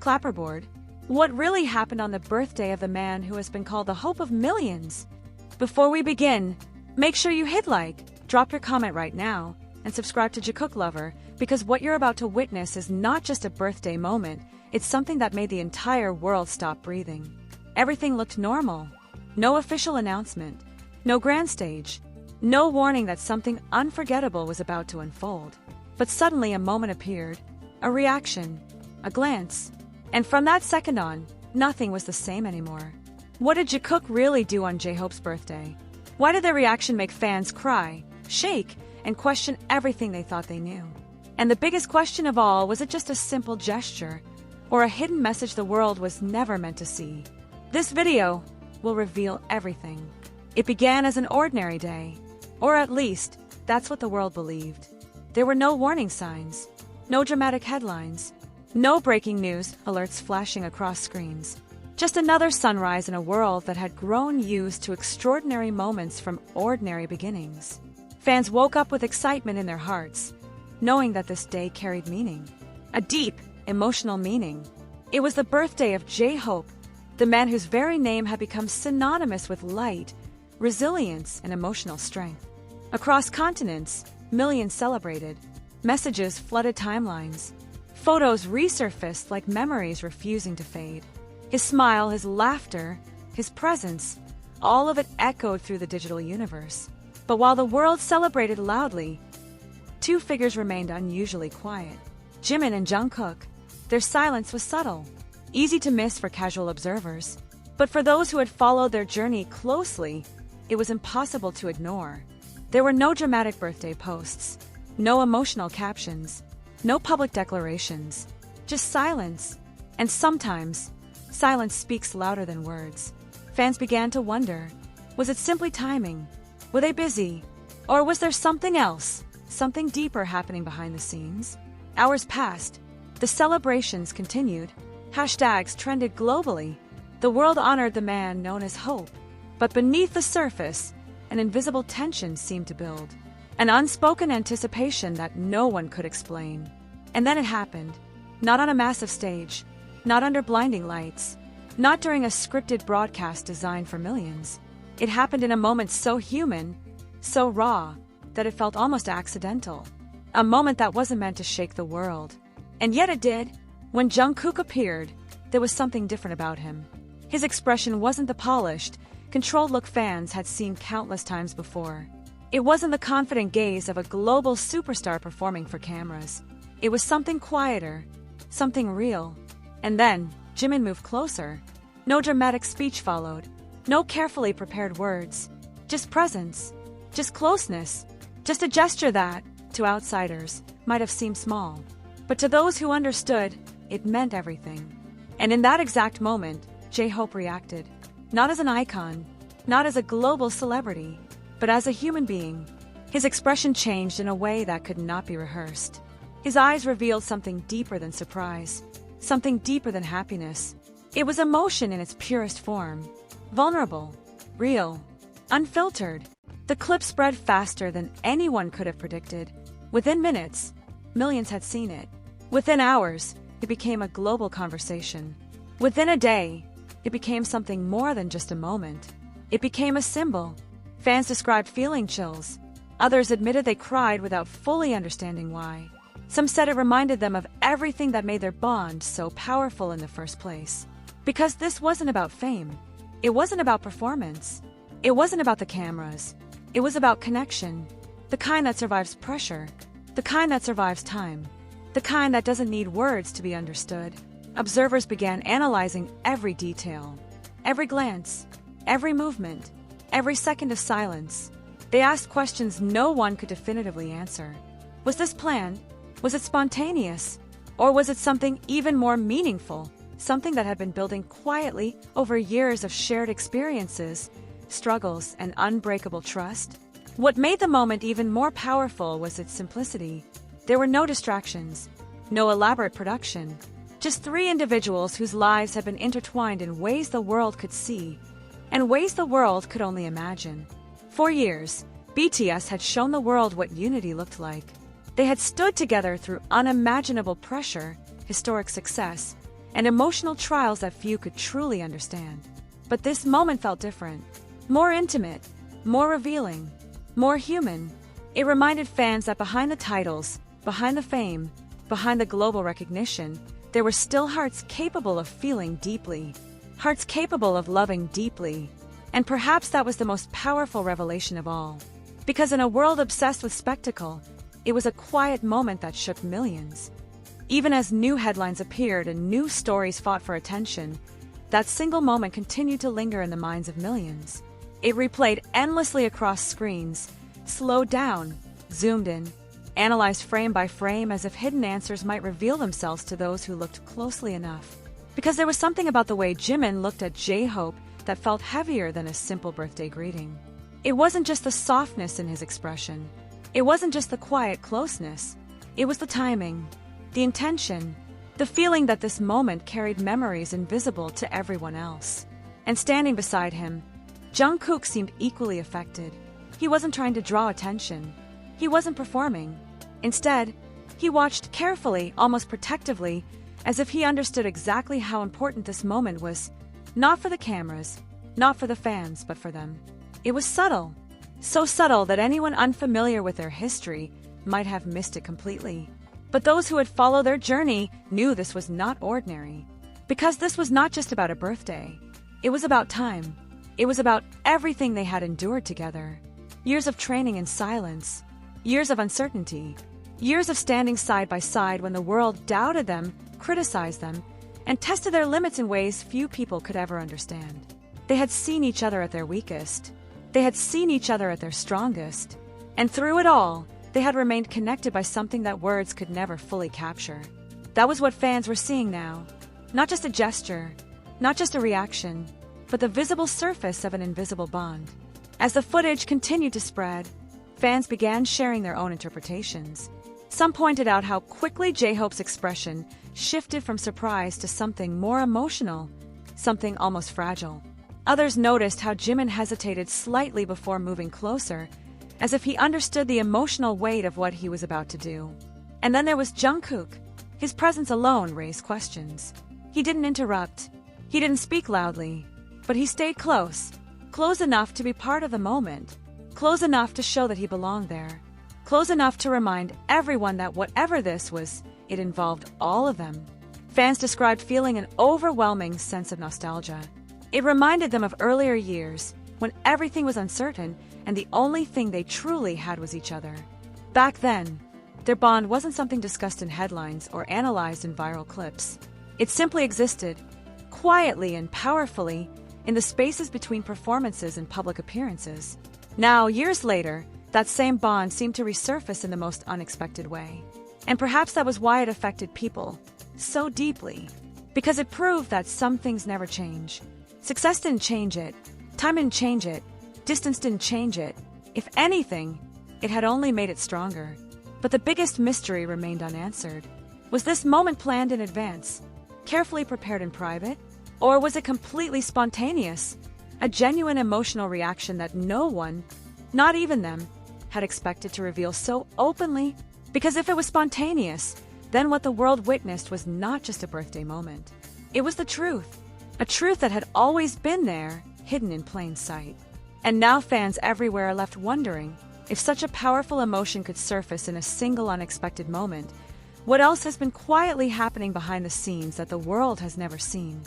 Clapperboard. What really happened on the birthday of the man who has been called the hope of millions? Before we begin, make sure you hit like, drop your comment right now, and subscribe to Jikook Lover, because what you're about to witness is not just a birthday moment, it's something that made the entire world stop breathing. Everything looked normal. No official announcement. No grand stage. No warning that something unforgettable was about to unfold. But suddenly a moment appeared. A reaction. A glance. And from that second on, nothing was the same anymore. What did Jikook really do on J-Hope's birthday? Why did their reaction make fans cry, shake, and question everything they thought they knew? And the biggest question of all, was it just a simple gesture, or a hidden message the world was never meant to see? This video will reveal everything. It began as an ordinary day, or at least, that's what the world believed. There were no warning signs, no dramatic headlines, no breaking news alerts flashing across screens. Just another sunrise in a world that had grown used to extraordinary moments from ordinary beginnings. Fans woke up with excitement in their hearts, knowing that this day carried meaning. A deep, emotional meaning. It was the birthday of J-Hope, the man whose very name had become synonymous with light, resilience, and emotional strength. Across continents, millions celebrated. Messages flooded timelines. Photos resurfaced like memories refusing to fade. His smile, his laughter, his presence, all of it echoed through the digital universe. But while the world celebrated loudly, two figures remained unusually quiet. Jimin and Jungkook. Their silence was subtle, easy to miss for casual observers. But for those who had followed their journey closely, it was impossible to ignore. There were no dramatic birthday posts, no emotional captions, no public declarations, just silence. And sometimes, silence speaks louder than words. Fans began to wonder, was it simply timing? Were they busy? Or was there something else, something deeper happening behind the scenes? Hours passed. The celebrations continued. Hashtags trended globally. The world honored the man known as Hope. But beneath the surface, an invisible tension seemed to build. An unspoken anticipation that no one could explain. And then it happened. Not on a massive stage. Not under blinding lights. Not during a scripted broadcast designed for millions. It happened in a moment so human, so raw, that it felt almost accidental. A moment that wasn't meant to shake the world. And yet it did. When Jungkook appeared, there was something different about him. His expression wasn't the polished, controlled look fans had seen countless times before. It wasn't the confident gaze of a global superstar performing for cameras. It was something quieter, something real. And then, Jimin moved closer. No dramatic speech followed. No carefully prepared words. Just presence. Just closeness. Just a gesture that, to outsiders, might have seemed small. But to those who understood, it meant everything. And in that exact moment, J-Hope reacted. Not as an icon, not as a global celebrity, but as a human being. His expression changed in a way that could not be rehearsed. His eyes revealed something deeper than surprise, something deeper than happiness. It was emotion in its purest form. Vulnerable, real, unfiltered. The clip spread faster than anyone could have predicted. Within minutes, millions had seen it. Within hours, it became a global conversation. Within a day, it became something more than just a moment. It became a symbol. Fans described feeling chills. Others admitted they cried without fully understanding why. Some said it reminded them of everything that made their bond so powerful in the first place. Because this wasn't about fame. It wasn't about performance. It wasn't about the cameras. It was about connection. The kind that survives pressure. The kind that survives time. The kind that doesn't need words to be understood. Observers began analyzing every detail. Every glance. Every movement. Every second of silence. They asked questions no one could definitively answer. Was this planned? Was it spontaneous? Or was it something even more meaningful? Something that had been building quietly over years of shared experiences, struggles, and unbreakable trust? What made the moment even more powerful was its simplicity. There were no distractions, no elaborate production, just three individuals whose lives had been intertwined in ways the world could see, and ways the world could only imagine. For years, BTS had shown the world what unity looked like. They had stood together through unimaginable pressure, historic success, and emotional trials that few could truly understand. But this moment felt different. More intimate, more revealing, more human. It reminded fans that behind the titles, behind the fame, behind the global recognition, there were still hearts capable of feeling deeply. Hearts capable of loving deeply. And perhaps that was the most powerful revelation of all. Because in a world obsessed with spectacle, it was a quiet moment that shook millions. Even as new headlines appeared and new stories fought for attention, that single moment continued to linger in the minds of millions. It replayed endlessly across screens, slowed down, zoomed in, analyzed frame by frame as if hidden answers might reveal themselves to those who looked closely enough. Because there was something about the way Jimin looked at J-Hope that felt heavier than a simple birthday greeting. It wasn't just the softness in his expression. It wasn't just the quiet closeness. It was the timing, the intention, the feeling that this moment carried memories invisible to everyone else. And standing beside him, Jungkook seemed equally affected. He wasn't trying to draw attention. He wasn't performing. Instead, he watched carefully, almost protectively, as if he understood exactly how important this moment was, not for the cameras, not for the fans, but for them. It was subtle, so subtle that anyone unfamiliar with their history might have missed it completely. But those who had followed their journey knew this was not ordinary. Because this was not just about a birthday. It was about time. It was about everything they had endured together. Years of training in silence. Years of uncertainty. Years of standing side by side when the world doubted them, criticized them, and tested their limits in ways few people could ever understand. They had seen each other at their weakest. They had seen each other at their strongest. And through it all, they had remained connected by something that words could never fully capture. That was what fans were seeing now. Not just a gesture, not just a reaction, but the visible surface of an invisible bond. As the footage continued to spread, fans began sharing their own interpretations. Some pointed out how quickly J-Hope's expression shifted from surprise to something more emotional, something almost fragile. Others noticed how Jimin hesitated slightly before moving closer, as if he understood the emotional weight of what he was about to do. And then there was Jungkook. His presence alone raised questions. He didn't interrupt. He didn't speak loudly. But he stayed close. Close enough to be part of the moment. Close enough to show that he belonged there. Close enough to remind everyone that whatever this was, it involved all of them. Fans described feeling an overwhelming sense of nostalgia. It reminded them of earlier years, when everything was uncertain and the only thing they truly had was each other. Back then, their bond wasn't something discussed in headlines or analyzed in viral clips. It simply existed, quietly and powerfully, in the spaces between performances and public appearances. Now, years later, that same bond seemed to resurface in the most unexpected way. And perhaps that was why it affected people so deeply. Because it proved that some things never change. Success didn't change it. Time didn't change it. Distance didn't change it. If anything, it had only made it stronger. But the biggest mystery remained unanswered. Was this moment planned in advance, carefully prepared in private? Or was it completely spontaneous, a genuine emotional reaction that no one, not even them, had expected to reveal so openly? Because if it was spontaneous, then what the world witnessed was not just a birthday moment. It was the truth, a truth that had always been there, hidden in plain sight. And now fans everywhere are left wondering, if such a powerful emotion could surface in a single unexpected moment, what else has been quietly happening behind the scenes that the world has never seen?